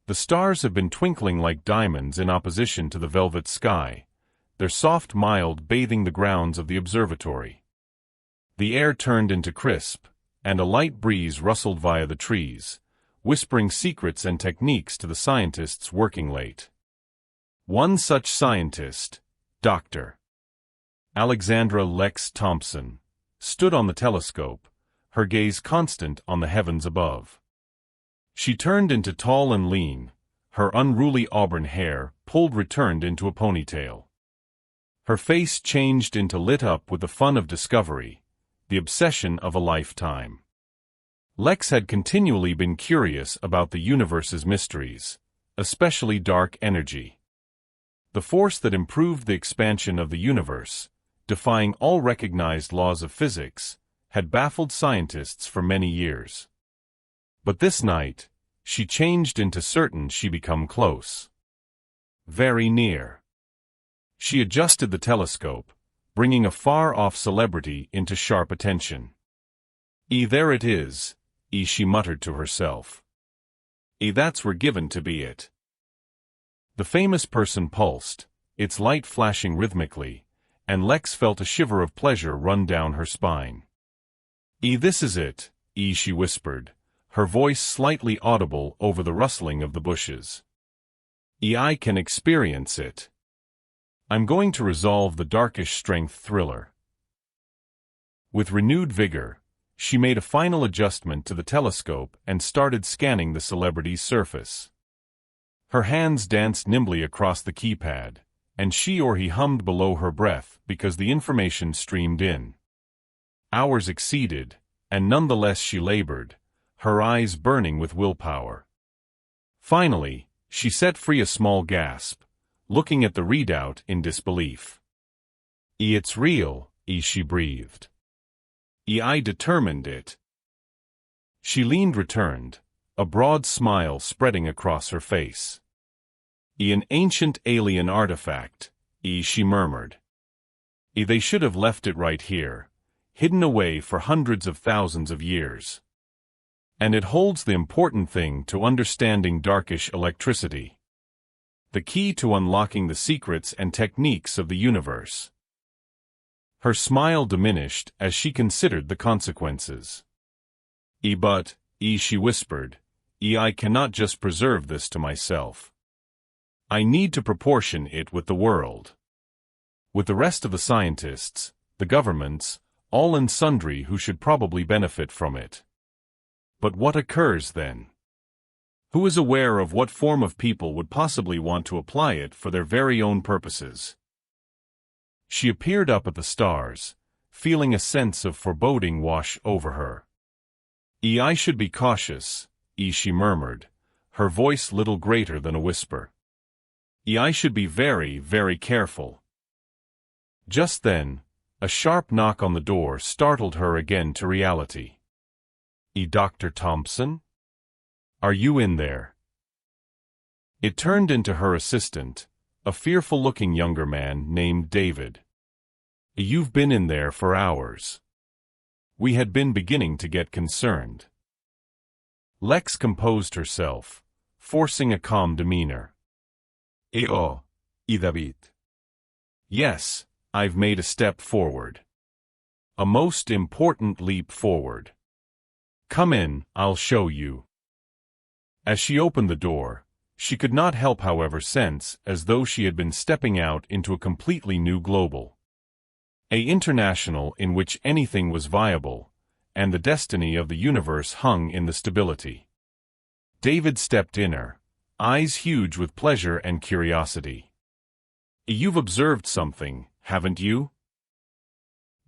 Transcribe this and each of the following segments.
The stars have been twinkling like diamonds in opposition to the velvet sky, their soft mild bathing the grounds of the observatory. The air turned into crisp, and a light breeze rustled via the trees, whispering secrets and techniques to the scientists working late. One such scientist, Dr. Alexandra Lex Thompson, stood on the telescope, her gaze constant on the heavens above. She turned into tall and lean, her unruly auburn hair returned into a ponytail. Her face changed into lit up with the fun of discovery, the obsession of a lifetime. Lex had continually been curious about the universe's mysteries, especially dark energy. The force that improved the expansion of the universe, defying all recognized laws of physics, had baffled scientists for many years. But this night, she changed into certain she become close. Very near. She adjusted the telescope, bringing a far-off celebrity into sharp attention. There it is, she muttered to herself. That's we're given to be it. The famous person pulsed, its light flashing rhythmically, and Lex felt a shiver of pleasure run down her spine. This is it, she whispered, her voice slightly audible over the rustling of the bushes. I can experience it. I'm going to resolve the darkish strength thriller. With renewed vigor, she made a final adjustment to the telescope and started scanning the celebrity's surface. Her hands danced nimbly across the keypad, and she or he hummed below her breath because the information streamed in. Hours exceeded, and nonetheless she labored, her eyes burning with willpower. Finally, she set free a small gasp, looking at the readout in disbelief. It's real, she breathed. I determined it. She returned, a broad smile spreading across her face. An ancient alien artifact, she murmured. They should have left it right here, hidden away for hundreds of thousands of years. And it holds the important thing to understanding darkish electricity. The key to unlocking the secrets and techniques of the universe. Her smile diminished as she considered the consequences. But, she whispered, I cannot just preserve this to myself. I need to proportion it with the world. With the rest of the scientists, the governments, all and sundry who should probably benefit from it. But what occurs then? Who is aware of what form of people would possibly want to apply it for their very own purposes? She appeared up at the stars, feeling a sense of foreboding wash over her. I should be cautious, she murmured, her voice little greater than a whisper. I should be very, very careful. Just then, a sharp knock on the door startled her again to reality. Dr. Thompson? Are you in there? It turned into her assistant, a fearful-looking younger man named David. You've been in there for hours. We had been beginning to get concerned. Lex composed herself, forcing a calm demeanor. David. Yes, I've made a step forward. A most important leap forward. Come in, I'll show you. As she opened the door, she could not help however sense as though she had been stepping out into a completely new global. International in which anything was viable, and the destiny of the universe hung in the stability. David stepped in her, eyes huge with pleasure and curiosity. You've observed something, haven't you?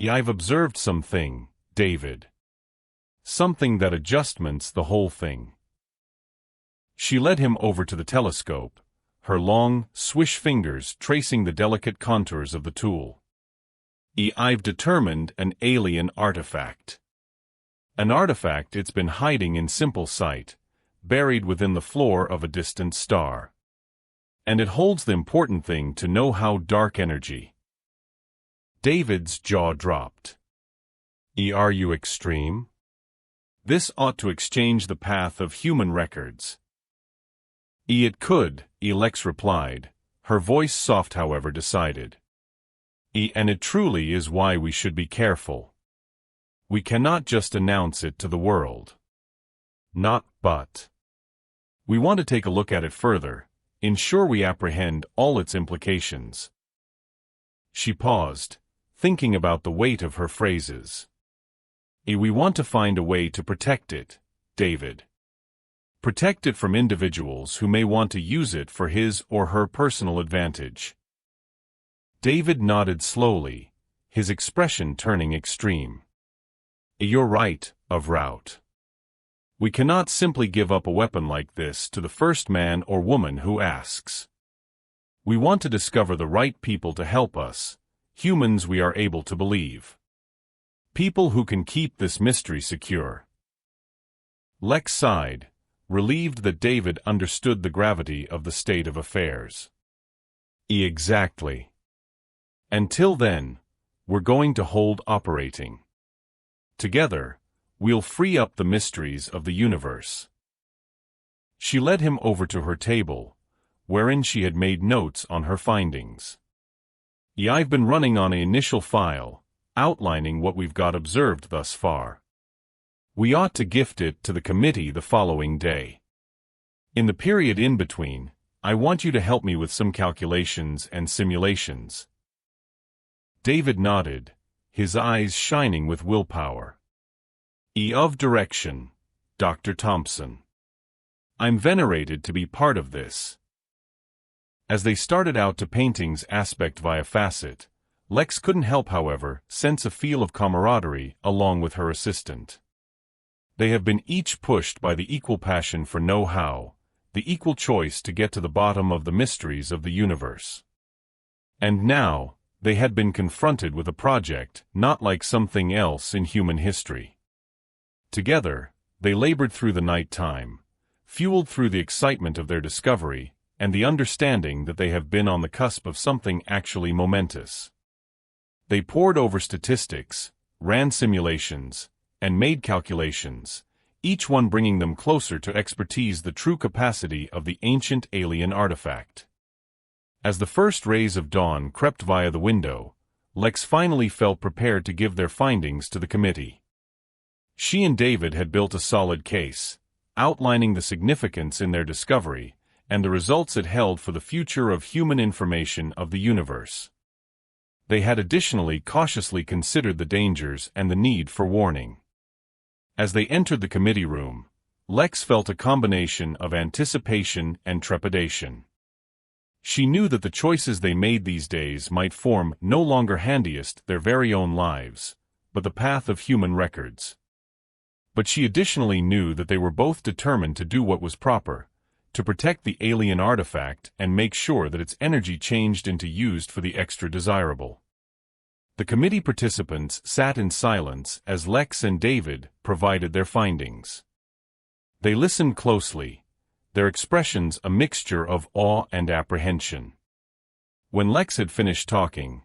I've observed something, David. Something that adjustments the whole thing. She led him over to the telescope, her long, swish fingers tracing the delicate contours of the tool. I've determined an alien artifact. An artifact it's been hiding in simple sight, buried within the floor of a distant star. And it holds the important thing to know how dark energy. David's jaw dropped. Are you extreme? This ought to exchange the path of human records. It could, Lex replied, her voice soft however decided. And it truly is why we should be careful. We cannot just announce it to the world. But we want to take a look at it further, ensure we apprehend all its implications. She paused, thinking about the weight of her phrases. We want to find a way to protect it, David. Protect it from individuals who may want to use it for his or her personal advantage. David nodded slowly, his expression turning extreme. You're right, Unraveled. We cannot simply give up a weapon like this to the first man or woman who asks. We want to discover the right people to help us, humans we are able to believe. People who can keep this mystery secure. Lex sighed, relieved that David understood the gravity of the state of affairs. Exactly. Until then, we're going to hold operating. Together, we'll free up the mysteries of the universe. She led him over to her table, wherein she had made notes on her findings. I've been running on an initial file, outlining what we've got observed thus far. We ought to gift it to the committee the following day. In the period in between, I want you to help me with some calculations and simulations. David nodded, his eyes shining with willpower. Of direction, Dr. Thompson. I'm venerated to be part of this. As they started out to painting's aspect via facet, Lex couldn't help, however, sense a feel of camaraderie along with her assistant. They have been each pushed by the equal passion for know-how, the equal choice to get to the bottom of the mysteries of the universe. And now, they had been confronted with a project not like something else in human history. Together, they labored through the night time, fueled through the excitement of their discovery and the understanding that they have been on the cusp of something actually momentous. They pored over statistics, ran simulations, and made calculations, each one bringing them closer to expertise the true capacity of the ancient alien artifact. As the first rays of dawn crept via the window, Lex finally felt prepared to give their findings to the committee. She and David had built a solid case, outlining the significance in their discovery and the results it held for the future of human information of the universe. They had additionally cautiously considered the dangers and the need for warning. As they entered the committee room, Lex felt a combination of anticipation and trepidation. She knew that the choices they made these days might form no longer handiest their very own lives, but the path of human records. But she additionally knew that they were both determined to do what was proper, to protect the alien artifact and make sure that its energy changed into used for the extra desirable. The committee participants sat in silence as Lex and David provided their findings. They listened closely, their expressions a mixture of awe and apprehension. When Lex had finished talking,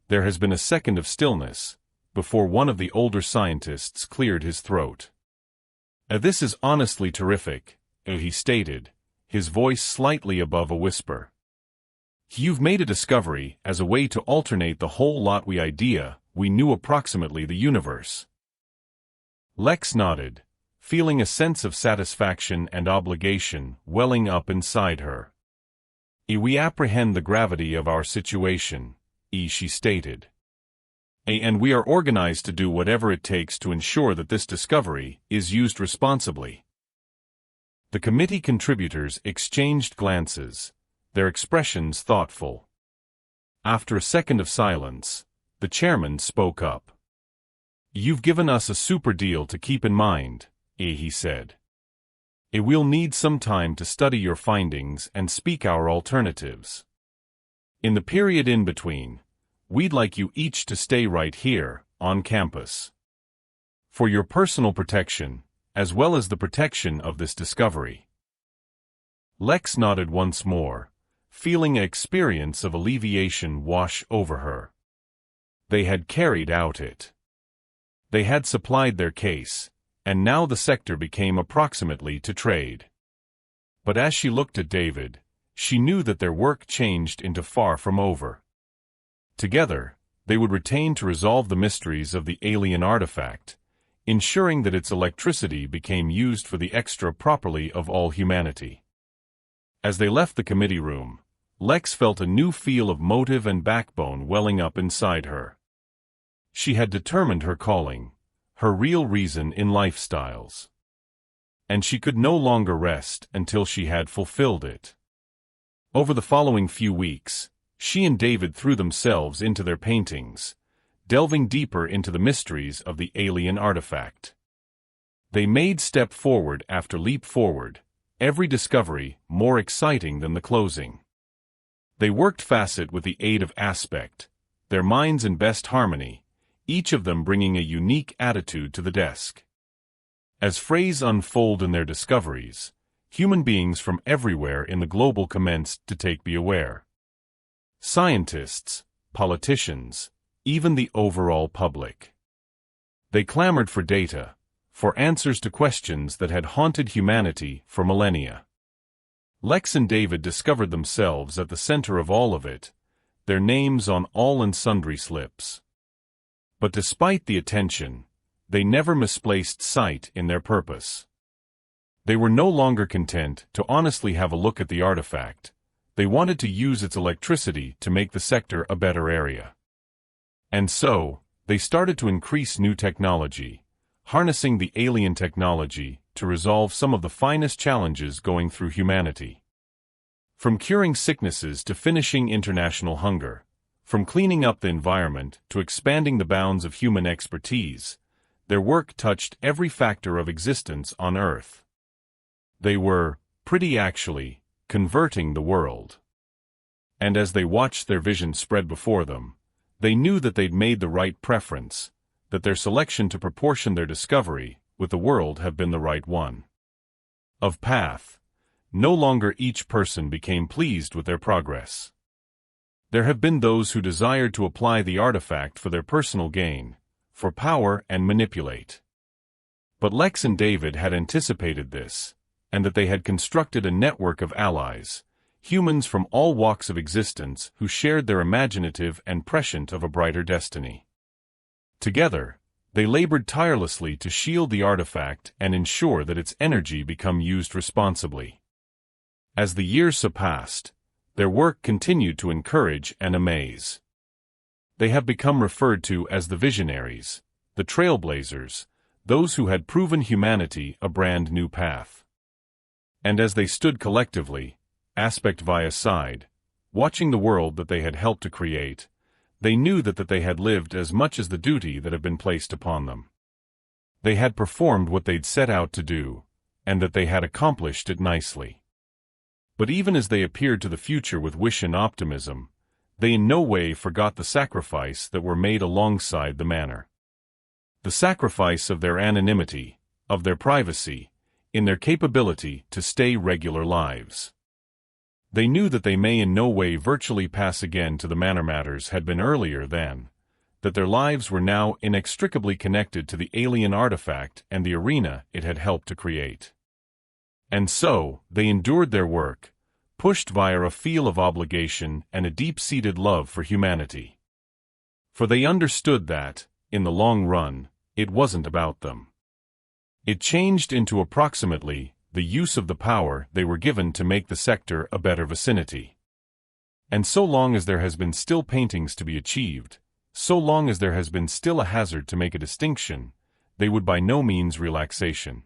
there has been a second of stillness, before one of the older scientists cleared his throat. This is honestly terrific, he stated, his voice slightly above a whisper. You've made a discovery as a way to alternate the whole lot we knew approximately the universe. Lex nodded, feeling a sense of satisfaction and obligation welling up inside her. We apprehend the gravity of our situation, she stated. And we are organized to do whatever it takes to ensure that this discovery is used responsibly. The committee contributors exchanged glances, their expressions thoughtful. After a second of silence, the chairman spoke up. You've given us a super deal to keep in mind, he said. We'll need some time to study your findings and speak our alternatives. In the period in between, we'd like you each to stay right here, on campus. For your personal protection, as well as the protection of this discovery. Lex nodded once more, feeling an experience of alleviation wash over her. They had carried out it. They had supplied their case, and now the sector became approximately to trade. But as she looked at David, she knew that their work changed into far from over. Together, they would retain to resolve the mysteries of the alien artifact, ensuring that its electricity became used for the extra properly of all humanity. As they left the committee room, Lex felt a new feel of motive and backbone welling up inside her. She had determined her calling, her real reason in lifestyles. And she could no longer rest until she had fulfilled it. Over the following few weeks, she and David threw themselves into their paintings, delving deeper into the mysteries of the alien artifact. They made step forward after leap forward, every discovery more exciting than the closing. They worked facet with the aid of aspect, their minds in best harmony, each of them bringing a unique attitude to the desk. As phases unfold in their discoveries, human beings from everywhere in the global commenced to be aware. Scientists, politicians, even the overall public. They clamored for data, for answers to questions that had haunted humanity for millennia. Lex and David discovered themselves at the center of all of it, their names on all and sundry slips. But despite the attention, they never misplaced sight in their purpose. They were no longer content to honestly have a look at the artifact. They wanted to use its electricity to make the sector a better area. And so, they started to increase new technology, harnessing the alien technology to resolve some of the finest challenges going through humanity. From curing sicknesses to finishing international hunger, from cleaning up the environment to expanding the bounds of human expertise, their work touched every factor of existence on Earth. They were, pretty actually, converting the world. And as they watched their vision spread before them, they knew that they'd made the right preference, that their selection to proportion their discovery with the world have been the right one. Of path, no longer each person became pleased with their progress. There have been those who desired to apply the artifact for their personal gain, for power and manipulate. But Lex and David had anticipated this, and that they had constructed a network of allies, humans from all walks of existence who shared their imaginative and prescient of a brighter destiny. Together, they labored tirelessly to shield the artifact and ensure that its energy become used responsibly. As the years surpassed, their work continued to encourage and amaze. They have become referred to as the visionaries, the trailblazers, those who had proven humanity a brand new path. And as they stood collectively, aspect via side, watching the world that they had helped to create, they knew that they had lived as much as the duty that had been placed upon them. They had performed what they'd set out to do, and that they had accomplished it nicely. But even as they appeared to the future with wish and optimism, they in no way forgot the sacrifice that were made alongside the manner. The sacrifice of their anonymity, of their privacy, in their capability to stay regular lives. They knew that they may in no way virtually pass again to the manner matters had been earlier then, that their lives were now inextricably connected to the alien artifact and the arena it had helped to create. And so, they endured their work, pushed via a feel of obligation and a deep-seated love for humanity. For they understood that, in the long run, it wasn't about them. It changed into approximately the use of the power they were given to make the sector a better vicinity. And so long as there has been still paintings to be achieved, so long as there has been still a hazard to make a distinction, they would by no means relaxation.